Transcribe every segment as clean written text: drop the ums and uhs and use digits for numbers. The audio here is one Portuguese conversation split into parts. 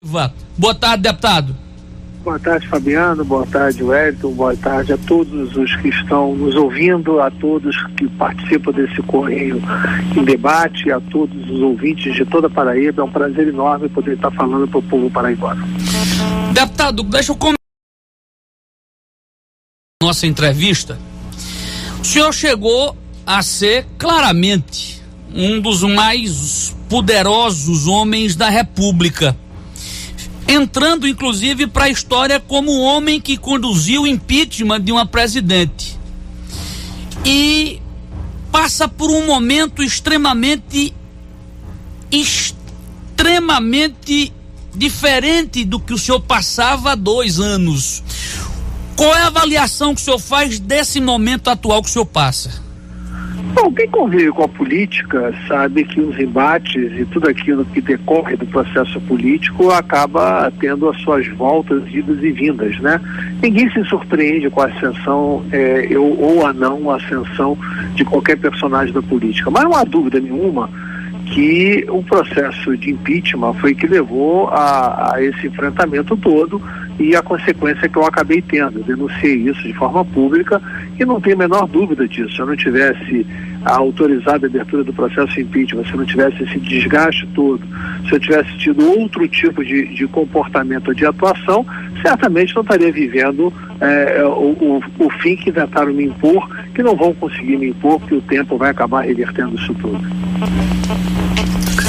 Boa tarde, deputado. Boa tarde, Fabiano. Boa tarde, Wellington. Boa tarde a todos os que estão nos ouvindo, a todos que participam desse Correio em Debate, a todos os ouvintes de toda a Paraíba. É um prazer enorme poder estar falando para o povo paraibano. Deputado, deixa eu começar nossa entrevista. O senhor chegou a ser claramente um dos mais poderosos homens da República, entrando inclusive para a história como o homem que conduziu o impeachment de uma presidente, e passa por um momento extremamente diferente do que o senhor passava há 2 anos. Qual é a avaliação que o senhor faz desse momento atual que o senhor passa? Bom, quem convive com a política sabe que os embates e tudo aquilo que decorre do processo político acaba tendo as suas voltas, idas e vindas, né? Ninguém se surpreende com a ascensão ou a não ascensão de qualquer personagem da política, mas não há dúvida nenhuma que o processo de impeachment foi que levou a esse enfrentamento todo e a consequência que eu acabei tendo. Eu denunciei isso de forma pública e não tenho a menor dúvida disso. Se eu não tivesse autorizado a abertura do processo de impeachment, se eu não tivesse esse desgaste todo, se eu tivesse tido outro tipo de comportamento ou de atuação, certamente não estaria vivendo o fim que tentaram me impor, que não vão conseguir me impor, porque o tempo vai acabar revertendo isso tudo.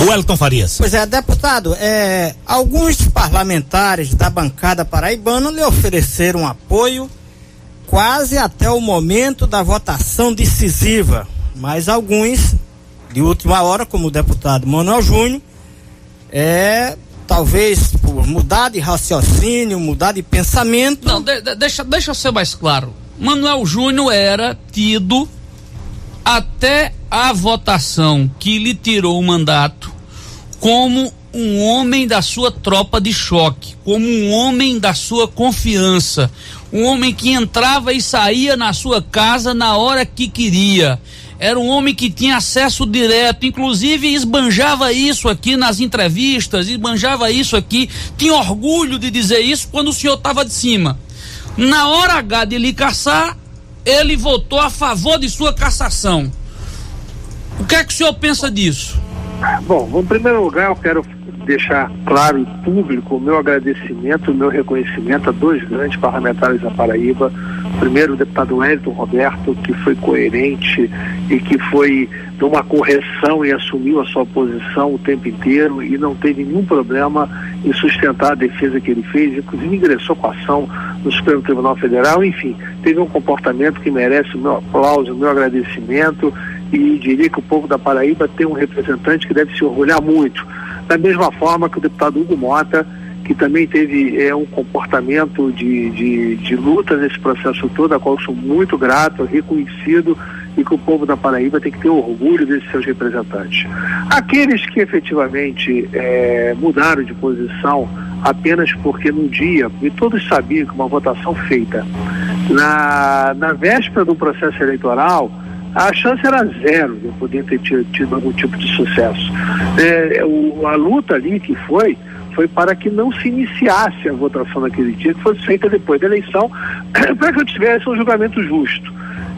Wellington Farias. Pois é, deputado, alguns parlamentares da bancada paraibana lhe ofereceram apoio quase até o momento da votação decisiva, mas alguns, de última hora, como o deputado Manuel Júnior, talvez por mudar de raciocínio, mudar de pensamento... Não, deixa eu ser mais claro. Manuel Júnior era tido até a votação que lhe tirou o mandato como um homem da sua tropa de choque, como um homem da sua confiança, um homem que entrava e saía na sua casa na hora que queria. Era um homem que tinha acesso direto, inclusive esbanjava isso aqui nas entrevistas, esbanjava isso aqui, tinha orgulho de dizer isso quando o senhor estava de cima. Na hora H de lhe caçar, ele votou a favor de sua cassação. O que é que o senhor pensa disso? Bom, em primeiro lugar eu quero deixar claro e público o meu agradecimento, o meu reconhecimento a 2 grandes parlamentares da Paraíba. Primeiro, o deputado Wellington Roberto, que foi coerente e que foi numa correção e assumiu a sua posição o tempo inteiro e não teve nenhum problema em sustentar a defesa que ele fez, inclusive ingressou com ação no Supremo Tribunal Federal. Enfim, teve um comportamento que merece o meu aplauso, o meu agradecimento, e diria que o povo da Paraíba tem um representante que deve se orgulhar muito. Da mesma forma que o deputado Hugo Mota, que também teve um comportamento de luta nesse processo todo, a qual eu sou muito grato, reconhecido, e que o povo da Paraíba tem que ter orgulho desses seus representantes. Aqueles que efetivamente mudaram de posição apenas porque no dia, e todos sabiam que uma votação feita na véspera do processo eleitoral, a chance era 0 de eu poder ter tido algum tipo de sucesso. A luta ali que foi para que não se iniciasse a votação naquele dia, que fosse feita depois da eleição, para que eu tivesse um julgamento justo.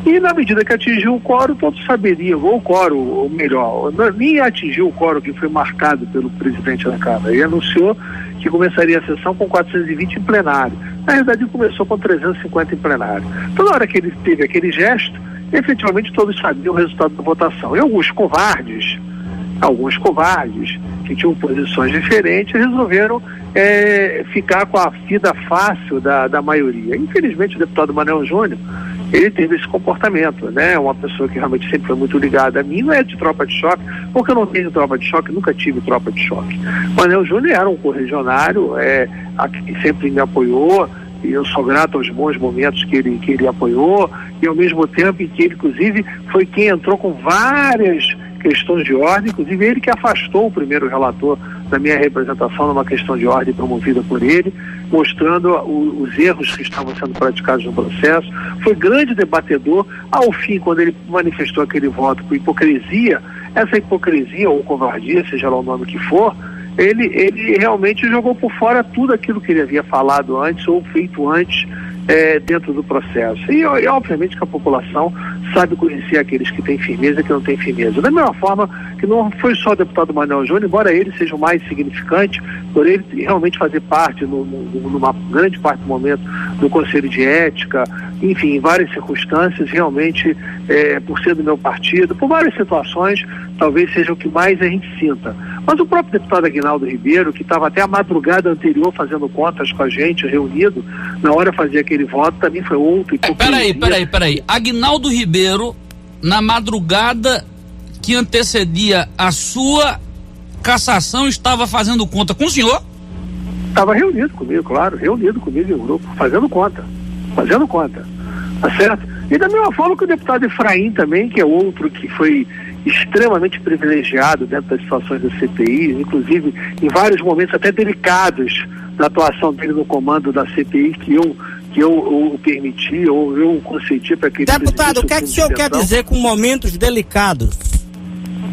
E na medida que atingiu o quórum, todos saberiam, ou o quórum, ou melhor, nem atingiu o quórum que foi marcado pelo presidente da Câmara. Ele anunciou que começaria a sessão com 420 em plenário. Na verdade, começou com 350 em plenário. Então, na hora que ele teve aquele gesto, efetivamente todos sabiam o resultado da votação. E alguns covardes que tinham posições diferentes resolveram ficar com a vida fácil da maioria. Infelizmente, o deputado Manuel Júnior, ele teve esse comportamento, né? Uma pessoa que realmente sempre foi muito ligada a mim, não é de tropa de choque, porque eu não tenho tropa de choque, nunca tive tropa de choque. Manuel Júnior era um correligionário, que sempre me apoiou, e eu sou grato aos bons momentos que ele apoiou, e ao mesmo tempo em que ele, inclusive, foi quem entrou com várias questões de ordem, inclusive ele que afastou o primeiro relator da minha representação numa questão de ordem promovida por ele, mostrando os erros que estavam sendo praticados no processo. Foi grande debatedor. Ao fim, quando ele manifestou aquele voto com hipocrisia, essa hipocrisia ou covardia, seja lá o nome que for, ele realmente jogou por fora tudo aquilo que ele havia falado antes ou feito antes dentro do processo. E obviamente que a população sabe conhecer aqueles que têm firmeza e que não têm firmeza. Da mesma forma que não foi só o deputado Manuel Júnior, embora ele seja o mais significante, por ele realmente fazer parte, numa grande parte do momento, do Conselho de Ética, enfim, em várias circunstâncias, realmente, por ser do meu partido, por várias situações, talvez seja o que mais a gente sinta. Mas o próprio deputado Aguinaldo Ribeiro, que estava até a madrugada anterior fazendo contas com a gente, reunido, na hora de fazer aquele voto, também foi outro. Peraí. Aguinaldo Ribeiro, na madrugada que antecedia a sua cassação, estava fazendo conta com o senhor? Estava reunido comigo, claro, reunido comigo em grupo, fazendo conta, tá certo? E da mesma forma que o deputado Efraim também, que é outro que foi extremamente privilegiado dentro das situações da CPI, inclusive em vários momentos até delicados da atuação dele no comando da CPI, que eu permiti ou eu concedi para que ele... Deputado, o que é que o senhor quer dizer com momentos delicados?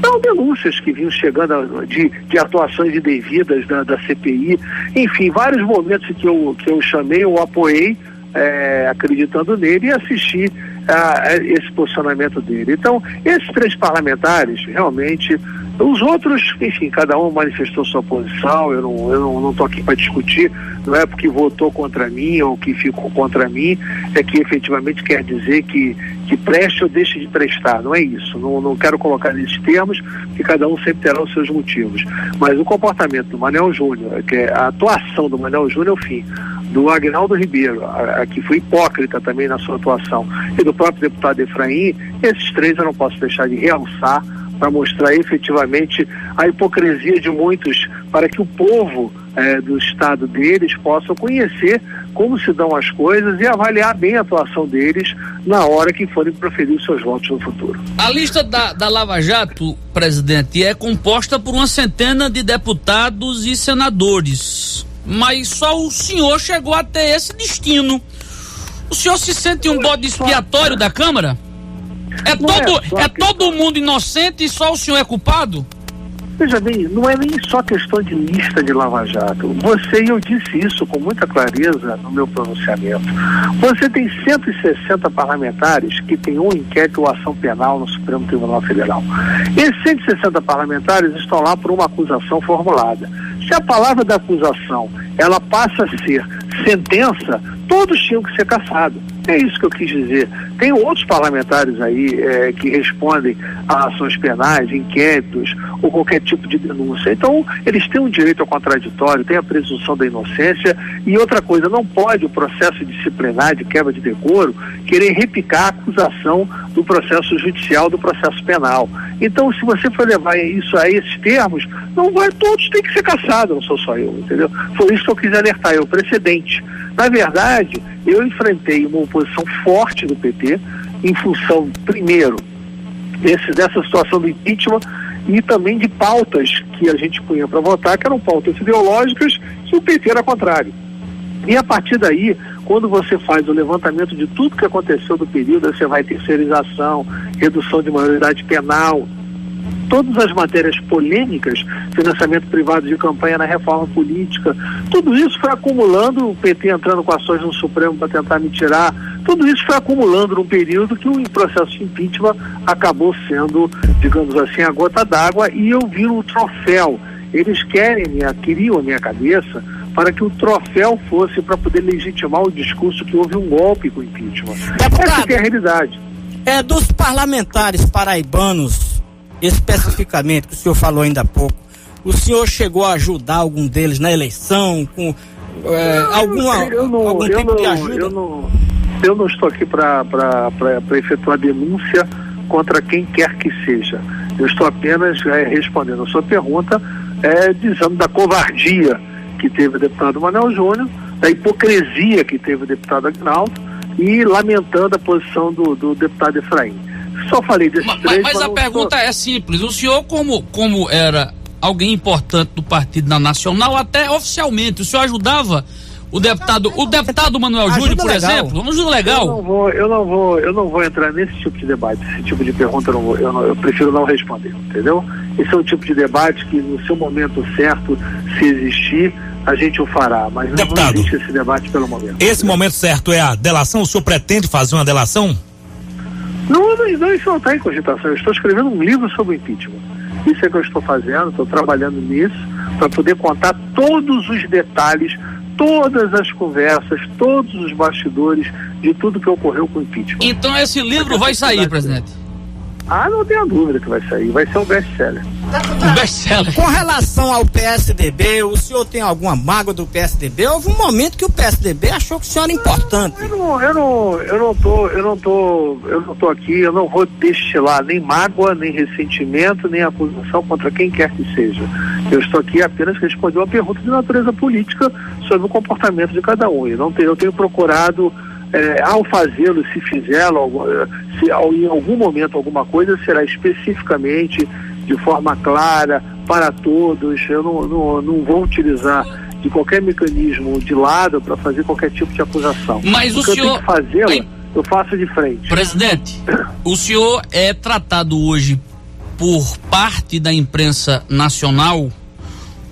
Não, denúncias que vinham chegando de atuações indevidas da CPI, enfim, vários momentos que eu chamei, eu apoiei, acreditando nele e assisti a esse posicionamento dele. Então, esses 3 parlamentares, realmente, os outros, enfim, cada um manifestou sua posição, eu não estou aqui para discutir, não é porque votou contra mim ou que ficou contra mim, é que efetivamente quer dizer que preste ou deixe de prestar, não é isso, não quero colocar nesses termos, que cada um sempre terá os seus motivos, mas o comportamento do Manuel Júnior, que é a atuação do Manuel Júnior, enfim, do Aguinaldo Ribeiro, que foi hipócrita também na sua atuação, e do próprio deputado Efraim, esses 3 eu não posso deixar de realçar para mostrar efetivamente a hipocrisia de muitos, para que o povo do estado deles possam conhecer como se dão as coisas e avaliar bem a atuação deles na hora que forem proferir os seus votos no futuro. A lista da Lava Jato, presidente, é composta por uma centena de deputados e senadores, mas só o senhor chegou até esse destino. O senhor se sente um bode expiatório da Câmara? Todo mundo inocente e só o senhor é culpado? Veja bem, não é nem só questão de lista de Lava Jato. Eu disse isso com muita clareza no meu pronunciamento. Você tem 160 parlamentares que têm um inquérito ou ação penal no Supremo Tribunal Federal. Esses 160 parlamentares estão lá por uma acusação formulada. Se a palavra da acusação ela passa a ser sentença, todos tinham que ser cassados. É isso que eu quis dizer. Tem outros parlamentares aí que respondem a ações penais, inquéritos ou qualquer tipo de denúncia. Então, eles têm um direito ao contraditório, têm a presunção da inocência e outra coisa, não pode o processo disciplinar de quebra de decoro querer repicar a acusação do processo judicial, do processo penal. Então, se você for levar isso a esses termos, não vai, todos têm que ser cassados, não sou só eu, entendeu? Foi isso que eu quis alertar, é o precedente. Na verdade, eu enfrentei uma oposição forte do PT em função, primeiro, dessa situação do impeachment e também de pautas que a gente punha para votar, que eram pautas ideológicas, que o PT era contrário. E a partir daí, quando você faz o levantamento de tudo que aconteceu no período, você vai terceirização, redução de maioridade penal, todas as matérias polêmicas, financiamento privado de campanha na reforma política, tudo isso foi acumulando, o PT entrando com ações no Supremo para tentar me tirar, tudo isso foi acumulando num período que o processo de impeachment acabou sendo, digamos assim, a gota d'água, e eu vi um troféu. Eles queriam a minha cabeça para que o troféu fosse para poder legitimar o discurso que houve um golpe com o impeachment. Essa que é a realidade. Dos parlamentares paraibanos, especificamente, que o senhor falou ainda há pouco, o senhor chegou a ajudar algum deles na eleição, com algum tipo de ajuda? Eu não estou aqui para efetuar denúncia contra quem quer que seja. Eu estou apenas respondendo a sua pergunta, dizendo da covardia que teve o deputado Manuel Júnior, da hipocrisia que teve o deputado Aguinaldo e lamentando a posição do deputado Efraim. Só falei desses três. Mas a pergunta é simples. O senhor, como era alguém importante do Partido Nacional, até oficialmente, o senhor ajudava O deputado Manuel Júnior, por exemplo, uma ajuda legal. Eu não vou entrar nesse tipo de debate, esse tipo de pergunta eu prefiro não responder, entendeu? Esse é um tipo de debate que no seu momento certo, se existir, a gente o fará, mas deputado, não existe esse debate pelo momento. Esse momento certo é a delação? O senhor pretende fazer uma delação? Não, isso não está em cogitação. Eu estou escrevendo um livro sobre impeachment. Isso é que eu estou fazendo, estou trabalhando nisso para poder contar todos os detalhes, todas as conversas, todos os bastidores de tudo que ocorreu com o impeachment. Então esse livro vai sair, presidente? Não tenho dúvida que vai sair. Vai ser um best-seller. Um best-seller. Com relação ao PSDB, o senhor tem alguma mágoa do PSDB? Houve um momento que o PSDB achou que o senhor era importante. Eu não tô aqui, eu não vou destilar nem mágoa, nem ressentimento, nem acusação contra quem quer que seja. Eu estou aqui apenas para responder uma pergunta de natureza política sobre o comportamento de cada um. Eu tenho procurado, ao fazê-lo, se fizê-lo, se em algum momento alguma coisa será especificamente, de forma clara, para todos. Eu não vou utilizar de qualquer mecanismo de lado para fazer qualquer tipo de acusação. Mas o senhor... eu tenho que fazê-la, eu faço de frente. Presidente, o senhor é tratado hoje por parte da imprensa nacional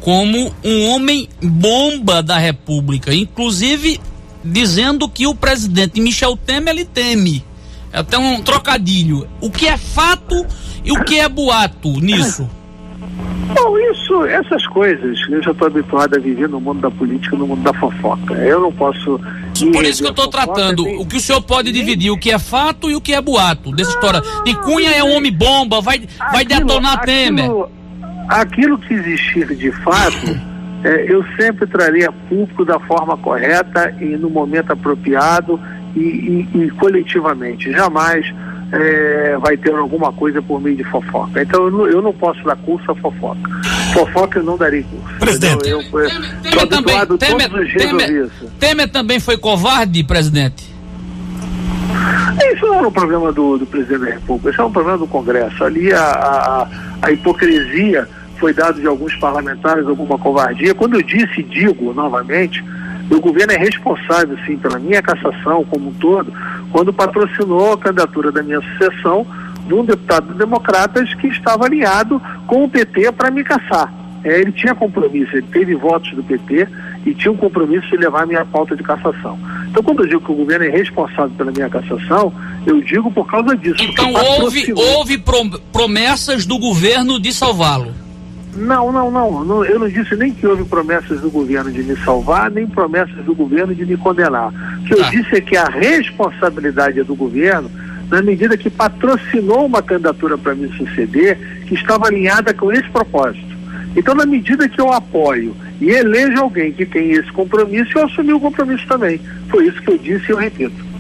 como um homem bomba da República, inclusive dizendo que o presidente Michel Temer lhe teme. É até um trocadilho. O que é fato e o que é boato nisso? Bom, essas coisas, eu já estou habituado a viver no mundo da política, no mundo da fofoca. Eu não posso... Por isso que eu estou tratando, o que o senhor pode dividir, o que é fato e o que é boato, dessa história. De Cunha é um homem bomba, vai detonar Temer. Aquilo que existir de fato, eu sempre trarei a público da forma correta e no momento apropriado e coletivamente. Jamais vai ter alguma coisa por meio de fofoca. Então eu não posso dar curso a fofoca. Fofoca eu não darei curso. Presidente, Temer também foi covarde, presidente? Isso não é um problema do presidente da República, isso é um problema do Congresso. Ali a hipocrisia foi dada de alguns parlamentares, alguma covardia. Quando eu digo novamente, o governo é responsável, sim, pela minha cassação como um todo, quando patrocinou a candidatura da minha sucessão de um deputado democratas que estava alinhado com o PT para me cassar. Ele tinha compromisso, ele teve votos do PT e tinha um compromisso de levar a minha pauta de cassação. Então, quando eu digo que o governo é responsável pela minha cassação, eu digo por causa disso. Então houve promessas do governo de salvá-lo? Não, eu não disse nem que houve promessas do governo de me salvar, nem promessas do governo de me condenar. O que eu disse é que a responsabilidade é do governo, na medida que patrocinou uma candidatura para me suceder, que estava alinhada com esse propósito. Então, na medida que eu apoio e elejo alguém que tem esse compromisso, eu assumi o compromisso também. Foi isso que eu disse e eu repito.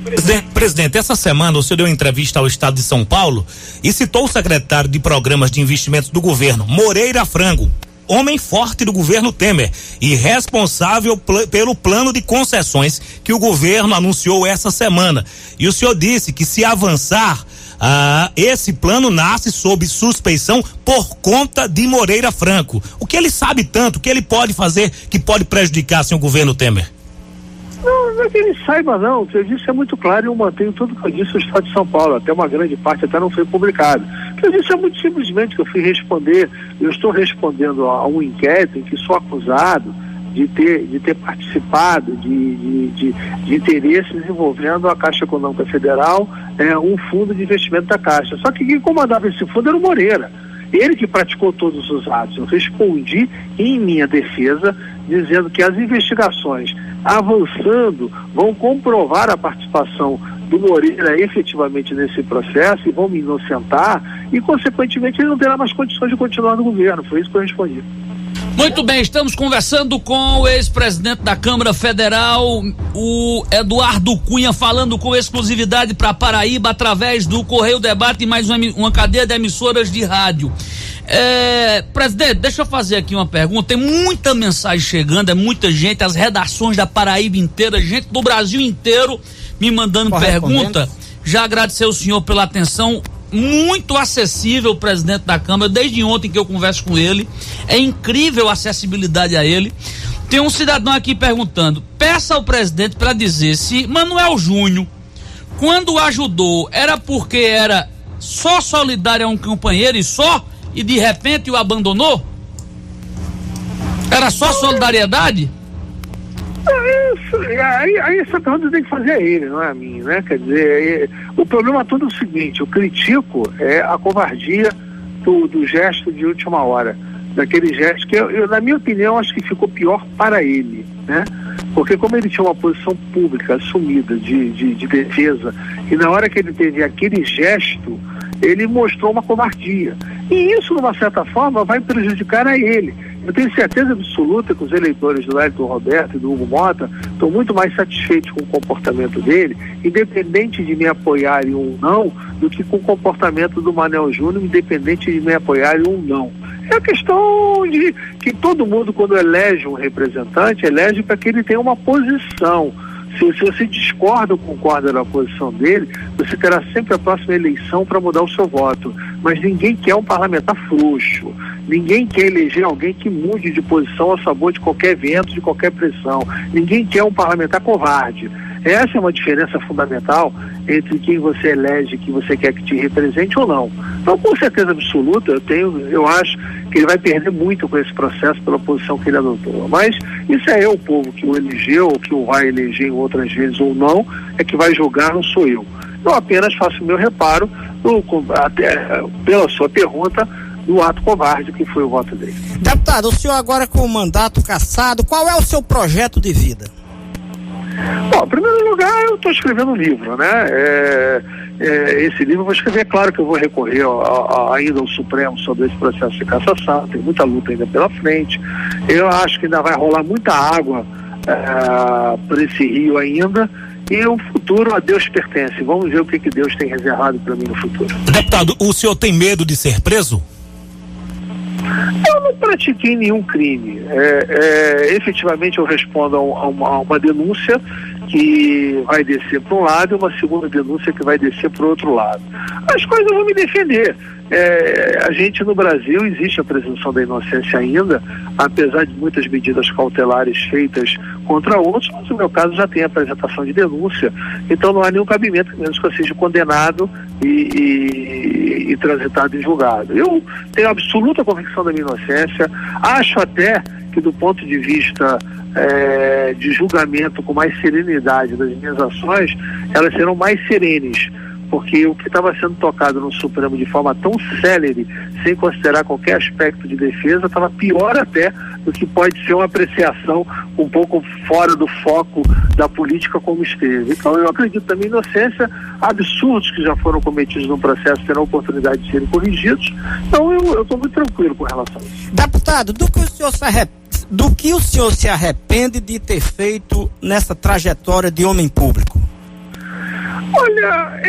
Presidente, essa semana o senhor deu entrevista ao Estado de São Paulo e citou o secretário de Programas de Investimentos do governo, Moreira Franco, homem forte do governo Temer e responsável pelo plano de concessões que o governo anunciou essa semana. E o senhor disse que se avançar, esse plano nasce sob suspeição por conta de Moreira Franco. O que ele sabe tanto, o que ele pode fazer que pode prejudicar assim, o governo Temer? Não é que ele saiba, não. O que eu disse é muito claro e eu mantenho tudo que eu disse no Estado de São Paulo. Até uma grande parte até não foi publicado. O que eu disse é muito simplesmente que eu fui responder. Eu estou respondendo a um inquérito em que sou acusado de ter participado de interesses envolvendo a Caixa Econômica Federal, um fundo de investimento da Caixa. Só que quem comandava esse fundo era o Moreira. Ele que praticou todos os atos. Eu respondi em minha defesa, dizendo que as investigações avançando vão comprovar a participação do Moreira efetivamente nesse processo e vão me inocentar e, consequentemente, ele não terá mais condições de continuar no governo. Foi isso que eu respondi. Muito bem, estamos conversando com o ex-presidente da Câmara Federal, o Eduardo Cunha, falando com exclusividade para Paraíba através do Correio Debate e mais uma cadeia de emissoras de rádio. Presidente, deixa eu fazer aqui uma pergunta. Tem muita mensagem chegando, muita gente, as redações da Paraíba inteira, gente do Brasil inteiro me mandando pergunta. Já agradecer o senhor pela atenção. Muito acessível o presidente da Câmara, desde ontem que eu converso com ele, é incrível a acessibilidade a ele. Tem um cidadão aqui perguntando, peça ao presidente para dizer se Manuel Júnior, quando o ajudou, era porque era só solidário a um companheiro e de repente o abandonou? Era só solidariedade? Aí essa pergunta tem que fazer a ele, não é a mim, né? Quer dizer, o problema todo é o seguinte, eu critico a covardia do gesto de última hora, daquele gesto que eu, na minha opinião, acho que ficou pior para ele, né? Porque como ele tinha uma posição pública assumida de defesa, e na hora que ele teve aquele gesto, ele mostrou uma covardia. E isso, de uma certa forma, vai prejudicar a ele. Eu tenho certeza absoluta que os eleitores do Wellington Roberto e do Hugo Mota estão muito mais satisfeitos com o comportamento dele, independente de me apoiarem ou não, do que com o comportamento do Manuel Júnior, independente de me apoiarem ou não. É a questão de que todo mundo, quando elege um representante, elege para que ele tenha uma posição. Se você discorda ou concorda da posição dele, você terá sempre a próxima eleição para mudar o seu voto. Mas ninguém quer um parlamentar frouxo. Ninguém quer eleger alguém que mude de posição a sabor de qualquer vento, de qualquer pressão. Ninguém quer um parlamentar covarde. Essa é uma diferença fundamental entre quem você elege, que você quer que te represente ou não. Então, com certeza absoluta, eu acho que ele vai perder muito com esse processo pela posição que ele adotou. Mas isso é o povo que o elegeu, ou que o vai eleger em outras vezes ou não, é que vai julgar, não sou eu. Eu apenas faço o meu reparo, pela sua pergunta, do ato covarde que foi o voto dele. Deputado, o senhor agora com o mandato cassado, qual é o seu projeto de vida? Bom, em primeiro lugar, eu estou escrevendo um livro, né? Esse livro eu vou escrever, claro que eu vou recorrer ainda ao Supremo sobre esse processo de cassação, tem muita luta ainda pela frente. Eu acho que ainda vai rolar muita água por esse rio ainda, e o futuro a Deus pertence. Vamos ver o que Deus tem reservado para mim no futuro. Deputado, o senhor tem medo de ser preso? Eu não pratiquei nenhum crime. Efetivamente eu respondo a uma denúncia que vai descer para um lado e uma segunda denúncia que vai descer para o outro lado. As coisas vão me defender. A gente no Brasil existe a presunção da inocência ainda, apesar de muitas medidas cautelares feitas contra outros, mas no meu caso já tem a apresentação de denúncia, então não há nenhum cabimento, menos que eu seja condenado e transitado em julgado. Eu tenho absoluta convicção da minha inocência, acho até que do ponto de vista de julgamento com mais serenidade das minhas ações, elas serão mais serenes, porque o que estava sendo tocado no Supremo de forma tão célere, sem considerar qualquer aspecto de defesa, estava pior até do que pode ser uma apreciação um pouco fora do foco da política como esteve. Então eu acredito na minha inocência, absurdos que já foram cometidos no processo terão oportunidade de serem corrigidos, então eu estou muito tranquilo com relação a isso. Deputado, do que o senhor se arrepende de ter feito nessa trajetória de homem público? Olha,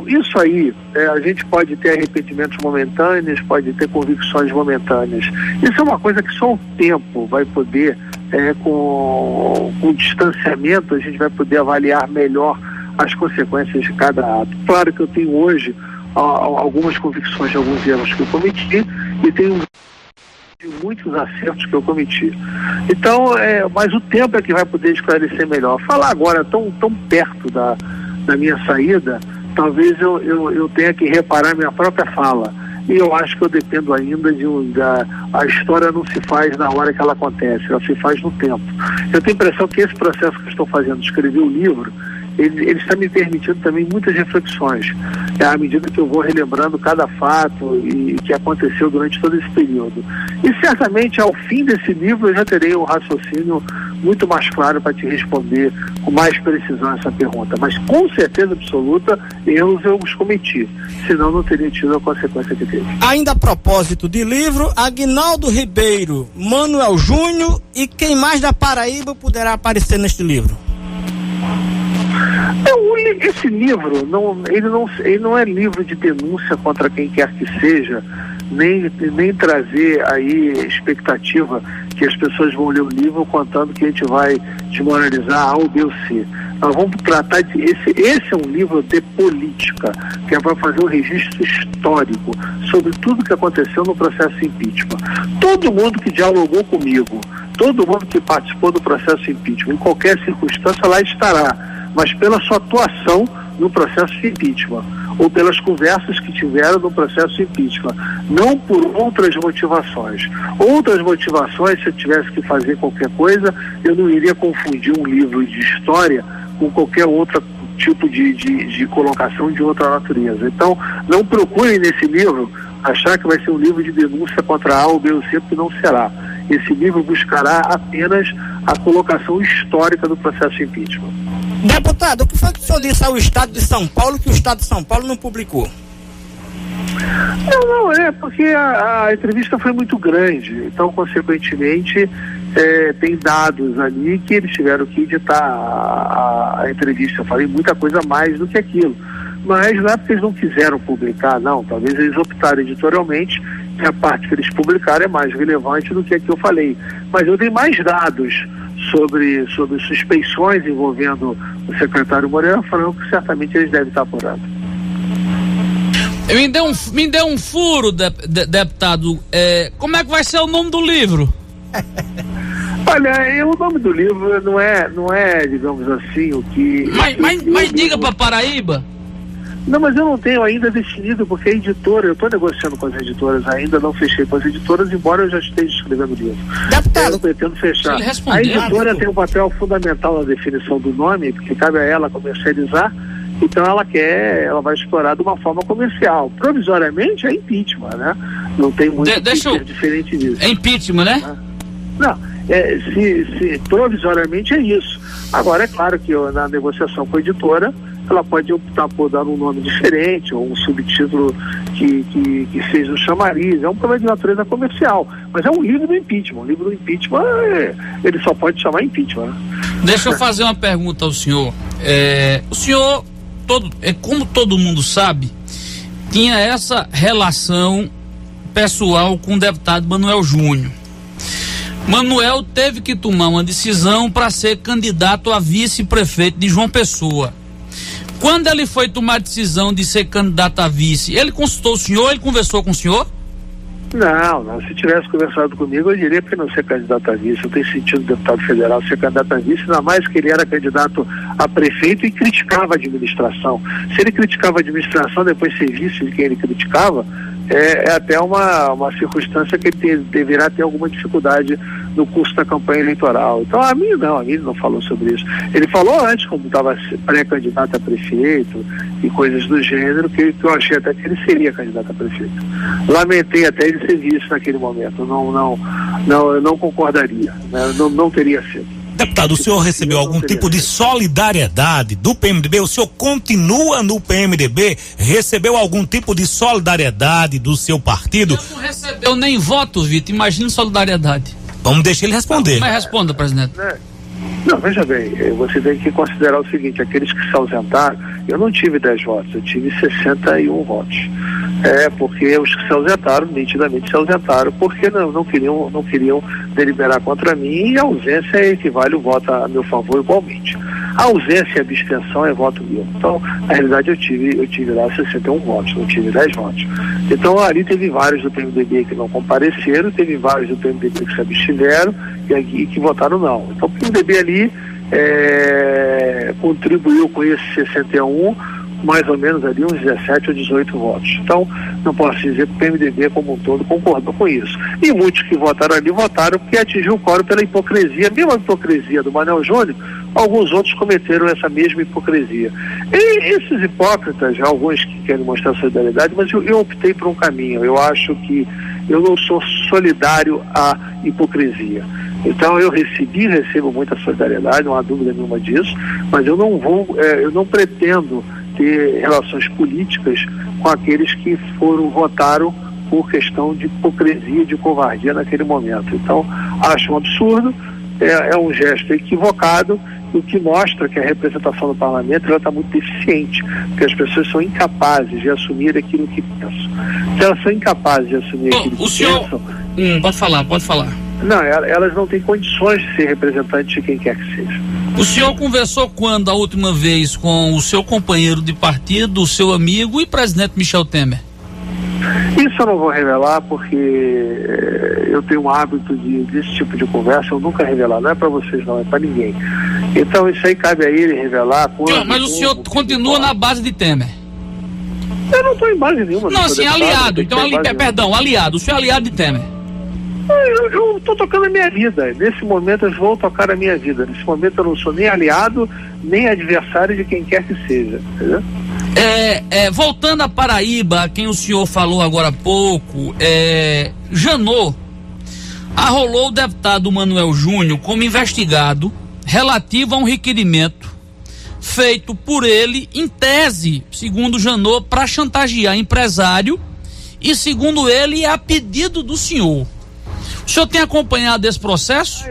isso aí, a gente pode ter arrependimentos momentâneos, pode ter convicções momentâneas. Isso é uma coisa que só o tempo vai poder, com distanciamento, a gente vai poder avaliar melhor as consequências de cada ato. Claro que eu tenho hoje algumas convicções de alguns erros que eu cometi e tenho muitos acertos que eu cometi. Então, mas o tempo é que vai poder esclarecer melhor. Falar agora tão perto da minha saída, talvez eu tenha que reparar minha própria fala. E eu acho que eu dependo ainda a história não se faz na hora que ela acontece, ela se faz no tempo. Eu tenho a impressão que esse processo que eu estou fazendo, de escrever o livro, ele está me permitindo também muitas reflexões, à medida que eu vou relembrando cada fato e que aconteceu durante todo esse período. E certamente ao fim desse livro eu já terei um raciocínio muito mais claro para te responder com mais precisão essa pergunta. Mas com certeza absoluta, erros eu os cometi, senão não teria tido a consequência que teve. Ainda a propósito de livro, Aguinaldo Ribeiro, Manuel Júnior e quem mais da Paraíba poderá aparecer neste livro? Esse livro, ele não é livro de denúncia contra quem quer que seja, nem trazer aí expectativa que que as pessoas vão ler o livro contando que a gente vai desmoralizar A ou B ou C. Nós vamos tratar de... Esse é um livro de política, que é para fazer um registro histórico sobre tudo que aconteceu no processo impeachment. Todo mundo que dialogou comigo, todo mundo que participou do processo impeachment, em qualquer circunstância, lá estará, mas pela sua atuação no processo de impeachment, ou pelas conversas que tiveram no processo de impeachment, não por outras motivações. Outras motivações, se eu tivesse que fazer qualquer coisa, eu não iria confundir um livro de história com qualquer outro tipo de colocação de outra natureza. Então, não procurem nesse livro achar que vai ser um livro de denúncia contra A ou B ou C, porque não será. Esse livro buscará apenas a colocação histórica do processo de impeachment. Deputado, o que foi que o senhor disse ao Estado de São Paulo que o Estado de São Paulo não publicou? Não, porque a entrevista foi muito grande, então, consequentemente, tem dados ali que eles tiveram que editar a entrevista. Eu falei muita coisa mais do que aquilo, mas não é porque eles não quiseram publicar, não. Talvez eles optaram editorialmente que a parte que eles publicaram é mais relevante do que a que eu falei. Mas eu dei mais dados sobre suspeições envolvendo o secretário Moreira Franco, que certamente eles devem estar apurando. Me dê um furo, deputado. Como é que vai ser o nome do livro? Olha, o nome do livro não é, digamos assim, o que... Mas diga para Paraíba. Não, mas eu não tenho ainda definido, porque a editora, eu estou negociando com as editoras ainda, não fechei com as editoras, embora eu já esteja escrevendo o livro. Deputado, eu pretendo fechar. A editora tem um papel fundamental na definição do nome, porque cabe a ela comercializar, então ela vai explorar de uma forma comercial. Provisoriamente é impeachment, né? Não tem muito diferente disso. É impeachment, né? Não, se provisoriamente é isso. Agora, é claro que na negociação com a editora, ela pode optar por dar um nome diferente ou um subtítulo que seja um chamariz. É um problema de natureza comercial, mas é um livro do impeachment. O livro do impeachment, ele só pode chamar impeachment, né? Deixa eu fazer uma pergunta ao senhor. O senhor, como todo mundo sabe, tinha essa relação pessoal com o deputado Manuel Júnior. Manuel teve que tomar uma decisão para ser candidato a vice-prefeito de João Pessoa. Quando ele foi tomar a decisão de ser candidato a vice, ele consultou o senhor, ele conversou com o senhor? Não. Se tivesse conversado comigo, eu diria que não ser candidato a vice. Eu tenho sentido deputado federal ser candidato a vice, ainda mais que ele era candidato a prefeito e criticava a administração. Se ele criticava a administração, depois ser vice de quem ele criticava, é até uma circunstância que ele deverá ter alguma dificuldade no curso da campanha eleitoral. Então, a mim não falou sobre isso. Ele falou antes, quando estava pré-candidato a prefeito e coisas do gênero, que eu achei até que ele seria candidato a prefeito. Lamentei até ele ser vice naquele momento. Eu não concordaria, né? Não teria sido. Deputado, o senhor recebeu algum tipo de solidariedade do PMDB? O senhor continua no PMDB? Recebeu algum tipo de solidariedade do seu partido? Eu não recebeu nem voto, Vitor. Imagina solidariedade. Vamos deixar ele responder. Mas responda, presidente. Não, veja bem, você tem que considerar o seguinte: aqueles que se ausentaram, eu não tive 10 votos, eu tive 61 votos. Porque os que se ausentaram, nitidamente se ausentaram, porque não queriam deliberar contra mim, e a ausência equivale o voto a meu favor igualmente. A ausência e a abstenção é voto meu. Então, na realidade, eu tive lá 61 votos, não tive 10 votos. Então, ali teve vários do PMDB que não compareceram, teve vários do PMDB que se abstiveram e que votaram não. Então, o PMDB ali contribuiu com esses 61, mais ou menos ali uns 17 ou 18 votos. Então, não posso dizer que o PMDB como um todo concordou com isso. E muitos que votaram ali votaram porque atingiu o quórum pela hipocrisia, a mesma hipocrisia do Manuel Júnior. Alguns outros cometeram essa mesma hipocrisia. E esses hipócritas, alguns que querem mostrar solidariedade, mas eu optei por um caminho. Eu acho que eu não sou solidário à hipocrisia. Então eu recebo muita solidariedade, não há dúvida nenhuma disso, mas eu não pretendo ter relações políticas com aqueles que votaram por questão de hipocrisia, de covardia naquele momento. Então, acho um absurdo, é um gesto equivocado, o que mostra que a representação do parlamento está muito deficiente, porque as pessoas são incapazes de assumir aquilo que pensam. Se elas são incapazes de assumir aquilo que pensam... Pode falar. Não, elas não têm condições de ser representantes de quem quer que seja. O senhor conversou quando a última vez com o seu companheiro de partido, o seu amigo e presidente Michel Temer? Isso eu não vou revelar porque eu tenho um hábito desse tipo de conversa, eu nunca revelar, não é para vocês não, é para ninguém. Então isso aí cabe a ele revelar. Mas o senhor continua na base de Temer? Eu não estou em base nenhuma. Não, assim, aliado, então aliado, o senhor é aliado de Temer? Eu estou tocando a minha vida, nesse momento eu vou tocar a minha vida, nesse momento eu não sou nem aliado, nem adversário de quem quer que seja, entendeu? Voltando a Paraíba, quem o senhor falou agora há pouco, Janot arrolou o deputado Manuel Júnior como investigado relativo a um requerimento feito por ele, em tese, segundo Janot, para chantagear empresário e, segundo ele, é a pedido do senhor. O senhor tem acompanhado esse processo?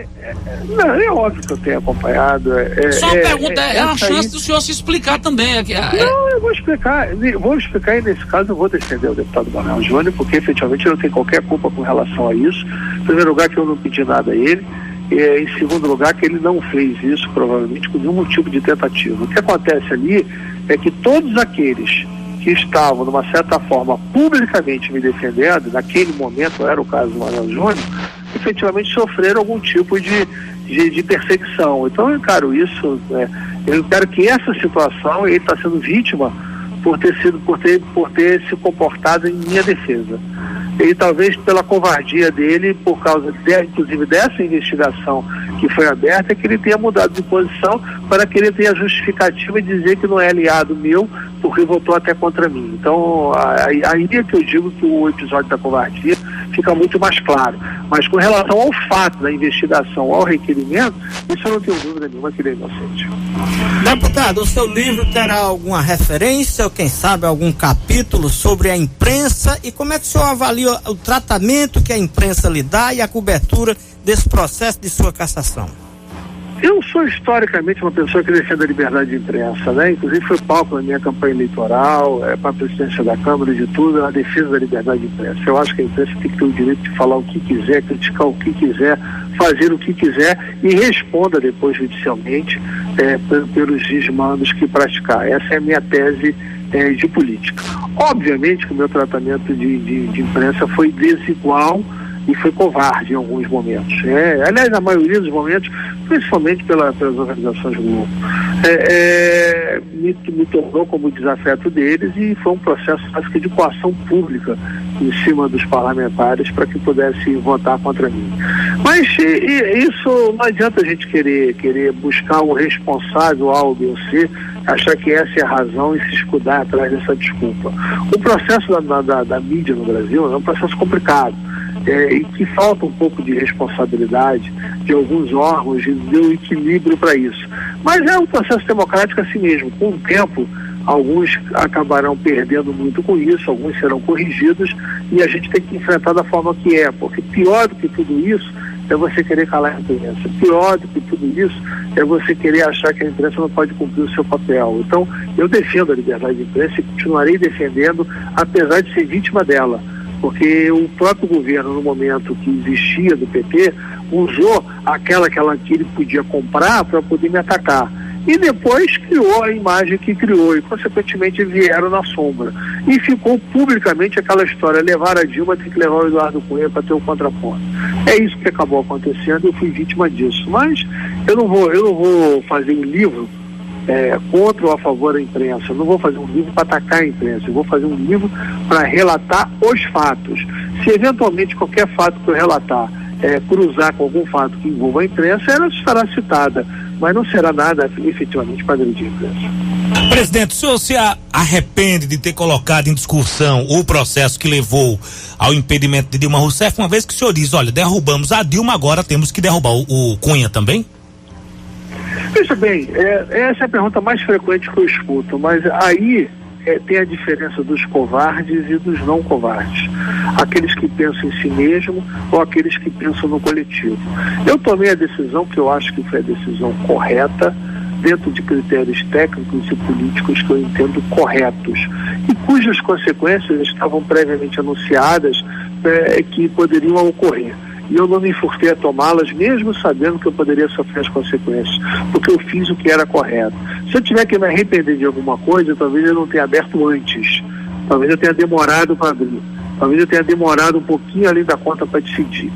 Não, é óbvio que eu tenho acompanhado. Só uma pergunta, é uma chance do senhor se explicar também. Não, eu vou explicar e nesse caso eu vou defender o deputado Manuel Júnior, porque efetivamente eu não tenho qualquer culpa com relação a isso. Em primeiro lugar, que eu não pedi nada a ele. Em segundo lugar, que ele não fez isso, provavelmente, com nenhum tipo de tentativa. O que acontece ali é que todos aqueles que estavam, de uma certa forma, publicamente me defendendo, naquele momento era o caso do Manuel Júnior, efetivamente sofreram algum tipo de perseguição. Então eu encaro isso, eu encaro que essa situação, ele está sendo vítima por ter se comportado em minha defesa. E talvez pela covardia dele, por causa inclusive dessa investigação que foi aberta, que ele tenha mudado de posição para que ele tenha justificativa de dizer que não é aliado meu, porque votou até contra mim. Então, aí é que eu digo que o episódio da covardia fica muito mais claro. Mas com relação ao fato da investigação, ao requerimento, isso eu não tenho dúvida nenhuma que ele é inocente. Deputado, o seu livro terá alguma referência, ou quem sabe algum capítulo sobre a imprensa, e como é que o senhor avalia o tratamento que a imprensa lhe dá e a cobertura desse processo de sua cassação? Eu sou historicamente uma pessoa que defende a liberdade de imprensa, né? Inclusive foi palco na minha campanha eleitoral, para a presidência da Câmara, de tudo, a defesa da liberdade de imprensa. Eu acho que a imprensa tem que ter o direito de falar o que quiser, criticar o que quiser, fazer o que quiser e responda depois judicialmente pelos desmandos que praticar. Essa é a minha tese de política. Obviamente que o meu tratamento de imprensa foi desigual e foi covarde em alguns momentos. Aliás, na maioria dos momentos, principalmente pelas organizações do grupo. Me tornou como desafeto deles e foi um processo quase que de coação pública em cima dos parlamentares para que pudessem votar contra mim. Mas isso não adianta a gente querer buscar um responsável A ou B ou C, achar que essa é a razão e se escudar atrás dessa desculpa. O processo da mídia no Brasil é um processo complicado. E que falta um pouco de responsabilidade de alguns órgãos, de um equilíbrio para isso. Mas é um processo democrático assim mesmo. Com o tempo, alguns acabarão perdendo muito com isso, alguns serão corrigidos e a gente tem que enfrentar da forma que é, porque pior do que tudo isso é você querer calar a imprensa. Pior do que tudo isso é você querer achar que a imprensa não pode cumprir o seu papel. Então, eu defendo a liberdade de imprensa e continuarei defendendo, apesar de ser vítima dela. Porque o próprio governo, no momento que existia do PT, usou aquela que ele podia comprar para poder me atacar. E depois criou a imagem que criou e, consequentemente, vieram na sombra. E ficou publicamente aquela história, levar a Dilma, tem que levar o Eduardo Cunha para ter o contraponto. É isso que acabou acontecendo, eu fui vítima disso. Mas eu não vou fazer um livro contra ou a favor da imprensa. Eu não vou fazer um livro para atacar a imprensa, eu vou fazer um livro para relatar os fatos. Se eventualmente qualquer fato que eu relatar cruzar com algum fato que envolva a imprensa, ela estará citada, mas não será nada efetivamente para agredir a imprensa. Presidente, o senhor se arrepende de ter colocado em discussão o processo que levou ao impedimento de Dilma Rousseff, uma vez que o senhor diz, olha, derrubamos a Dilma, agora temos que derrubar o Cunha também? Veja bem, essa é a pergunta mais frequente que eu escuto, mas aí tem a diferença dos covardes e dos não covardes. Aqueles que pensam em si mesmo ou aqueles que pensam no coletivo. Eu tomei a decisão que eu acho que foi a decisão correta, dentro de critérios técnicos e políticos que eu entendo corretos, e cujas consequências estavam previamente anunciadas que poderiam ocorrer. e eu não me furtei a tomá-las, mesmo sabendo que eu poderia sofrer as consequências, porque eu fiz o que era correto. Se eu tiver que me arrepender de alguma coisa, talvez eu não tenha aberto antes, talvez eu tenha demorado para abrir, talvez eu tenha demorado um pouquinho além da conta para decidir,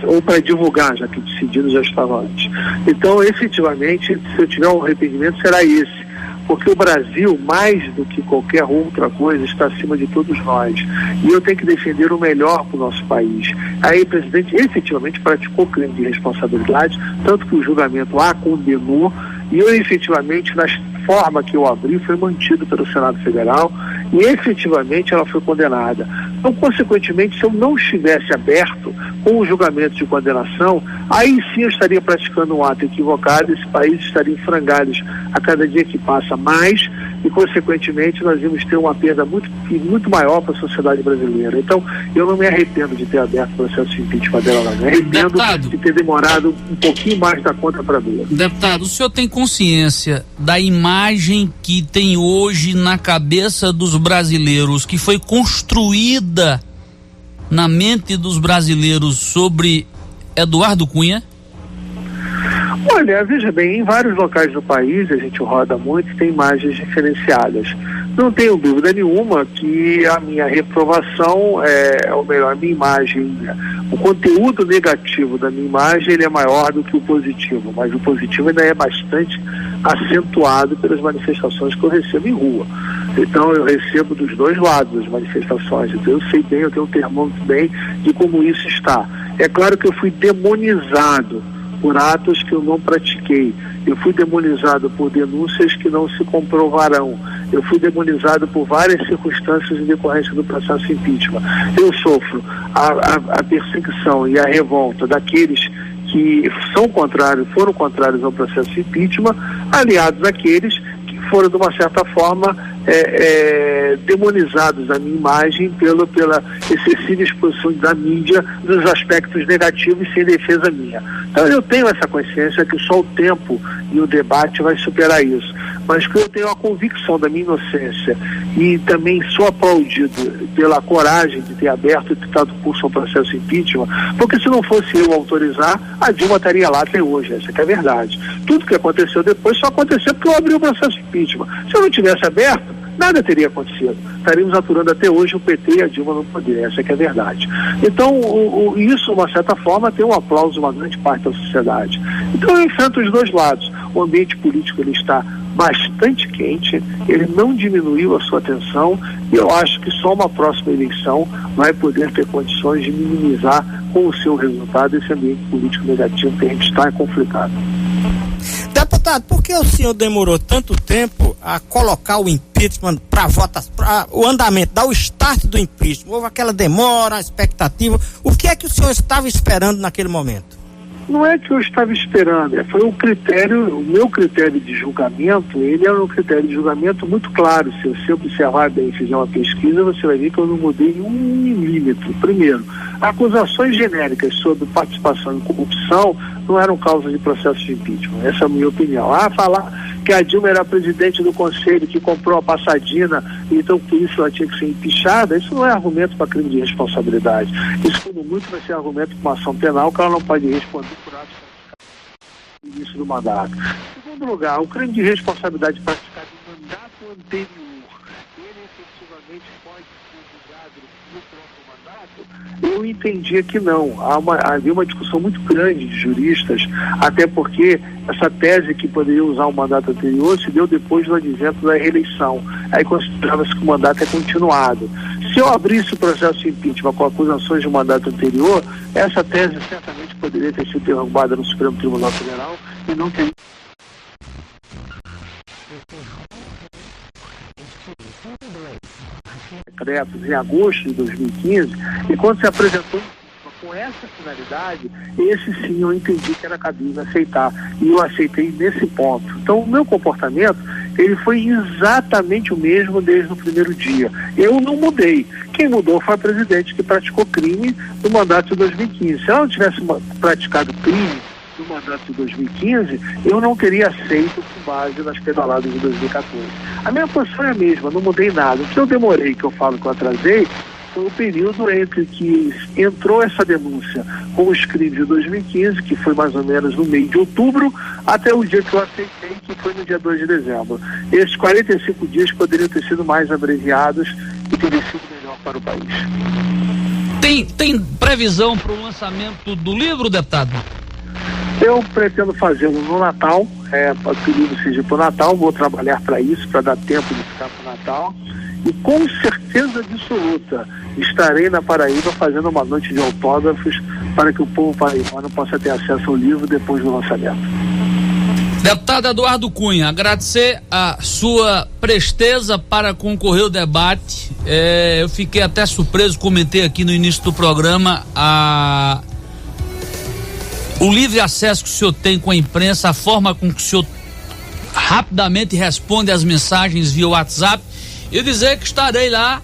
ou para divulgar, já que decidido já estava antes. Então, efetivamente, se eu tiver um arrependimento, será esse, porque o Brasil, mais do que qualquer outra coisa, está acima de todos nós. E eu tenho que defender o melhor para o nosso país. Aí o presidente efetivamente praticou crime de responsabilidade, tanto que o julgamento a condenou, e eu efetivamente, na forma que eu abri, foi mantido pelo Senado Federal, e efetivamente ela foi condenada. Então, consequentemente, se eu não estivesse aberto com o julgamento de condenação, aí sim eu estaria praticando um ato equivocado, esse país estaria em frangalhos a cada dia que passa mais, e consequentemente nós íamos ter uma perda muito maior para a sociedade brasileira. Então, eu não me arrependo de ter aberto o processo de impeachment dela, não. Me arrependo de ter demorado um pouquinho mais da conta para abrir. Deputado, o senhor tem consciência da imagem que tem hoje na cabeça dos brasileiros, que foi construída na mente dos brasileiros sobre Eduardo Cunha? Olha, veja bem, em vários locais do país, a gente roda muito, tem imagens diferenciadas. Não tenho dúvida nenhuma que a minha reprovação, ou melhor, a minha imagem, o conteúdo negativo da minha imagem, ele é maior do que o positivo, mas o positivo ainda é bastante acentuado pelas manifestações que eu recebo em rua. Então eu recebo dos dois lados as manifestações, então eu sei bem, eu tenho um termômetro bem de como isso está. É claro que eu fui demonizado por atos que eu não pratiquei. Eu fui demonizado por denúncias que não se comprovarão. Eu fui demonizado por várias circunstâncias em decorrência do processo impeachment. Eu sofro a perseguição e a revolta daqueles que foram contrários ao processo impeachment, aliados àqueles que foram, de uma certa forma, demonizados da minha imagem pela excessiva exposição da mídia dos aspectos negativos sem defesa minha. Então eu tenho essa consciência que só o tempo e o debate vai superar isso, mas que eu tenho a convicção da minha inocência e também sou aplaudido pela coragem de ter aberto e ter dado curso ao processo impeachment, porque se não fosse eu autorizar, a Dilma estaria lá até hoje, essa que é a verdade. Tudo que aconteceu depois só aconteceu porque eu abri o processo impeachment. Se eu não tivesse aberto, nada teria acontecido. Estaríamos aturando até hoje o PT e a Dilma no poder, essa que é a verdade. Então, isso, de uma certa forma, tem um aplauso de uma grande parte da sociedade. Então, eu enfrento os dois lados. O ambiente político ele está bastante quente, ele não diminuiu a sua tensão, e eu acho que só uma próxima eleição vai poder ter condições de minimizar com o seu resultado esse ambiente político negativo que a gente está conflitado. Deputado, por que o senhor demorou tanto tempo a colocar o impeachment para o andamento, dar o start do impeachment? Houve aquela demora, a expectativa. O que é que o senhor estava esperando naquele momento? Não é que eu estava esperando, foi o meu critério de julgamento, ele era um critério de julgamento muito claro. Se você observar bem e fizer uma pesquisa, você vai ver que eu não mudei um milímetro. Primeiro, acusações genéricas sobre participação em corrupção não eram causa de processo de impeachment, essa é a minha opinião. Falar que a Dilma era presidente do conselho, que comprou a Passadina, então por isso ela tinha que ser impeachada, isso não é argumento para crime de responsabilidade. Isso, quando muito, vai ser argumento para uma ação penal que ela não pode responder por atos no início do mandato. Em segundo lugar, o crime de responsabilidade praticado no mandato anterior, ele efetivamente pode ser julgado no próprio mandato? Eu entendia que não. Havia uma discussão muito grande de juristas, até porque essa tese que poderia usar o mandato anterior se deu depois do advento da reeleição. Aí considerava-se que o mandato é continuado. Se eu abrisse o processo de impeachment com acusações de mandato anterior, essa tese certamente poderia ter sido derrubada no Supremo Tribunal Federal e não teria. Decretos em agosto de 2015, e quando se apresentou com essa finalidade, esse sim eu entendi que era cabível aceitar, e eu aceitei nesse ponto. Então o meu comportamento, ele foi exatamente o mesmo desde o primeiro dia. Eu não mudei. Quem mudou foi a presidente, que praticou crime no mandato de 2015. Se ela não tivesse praticado crime no mandato de 2015, eu não teria aceito com base nas pedaladas de 2014. A minha posição é a mesma, não mudei nada. O que eu demorei, que eu falo que eu atrasei, foi o período entre que entrou essa denúncia com os crimes de 2015, que foi mais ou menos no mês de outubro, até o dia que eu aceitei, que foi no dia 2 de dezembro. Esses 45 dias poderiam ter sido mais abreviados e teria sido melhor para o país. Tem previsão para o lançamento do livro, deputado? Eu pretendo fazê-lo no Natal, para que o livro seja para o Natal, vou trabalhar para isso, para dar tempo de ficar para o Natal, e com certeza absoluta estarei na Paraíba fazendo uma noite de autógrafos para que o povo paraibano possa ter acesso ao livro depois do lançamento. Deputado Eduardo Cunha, agradecer a sua presteza para concorrer ao debate. Eu fiquei até surpreso, comentei aqui no início do programa o livre acesso que o senhor tem com a imprensa, a forma com que o senhor rapidamente responde às mensagens via WhatsApp, e dizer que estarei lá.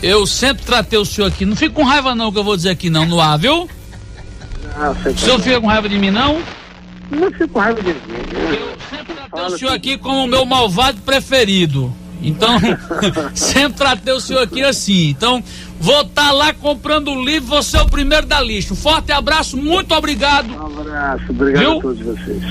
Eu sempre tratei o senhor aqui, não fico com raiva não que eu vou dizer aqui não, no ar, viu? O senhor fica com raiva de mim não? Não fico com raiva de ninguém. Eu sempre tratei o senhor aqui como o meu malvado preferido. Então, sempre tratei o senhor aqui assim. Então, vou estar lá comprando o livro, vou ser o primeiro da lista. Um forte abraço, muito obrigado. Um abraço, obrigado. Viu? A todos vocês.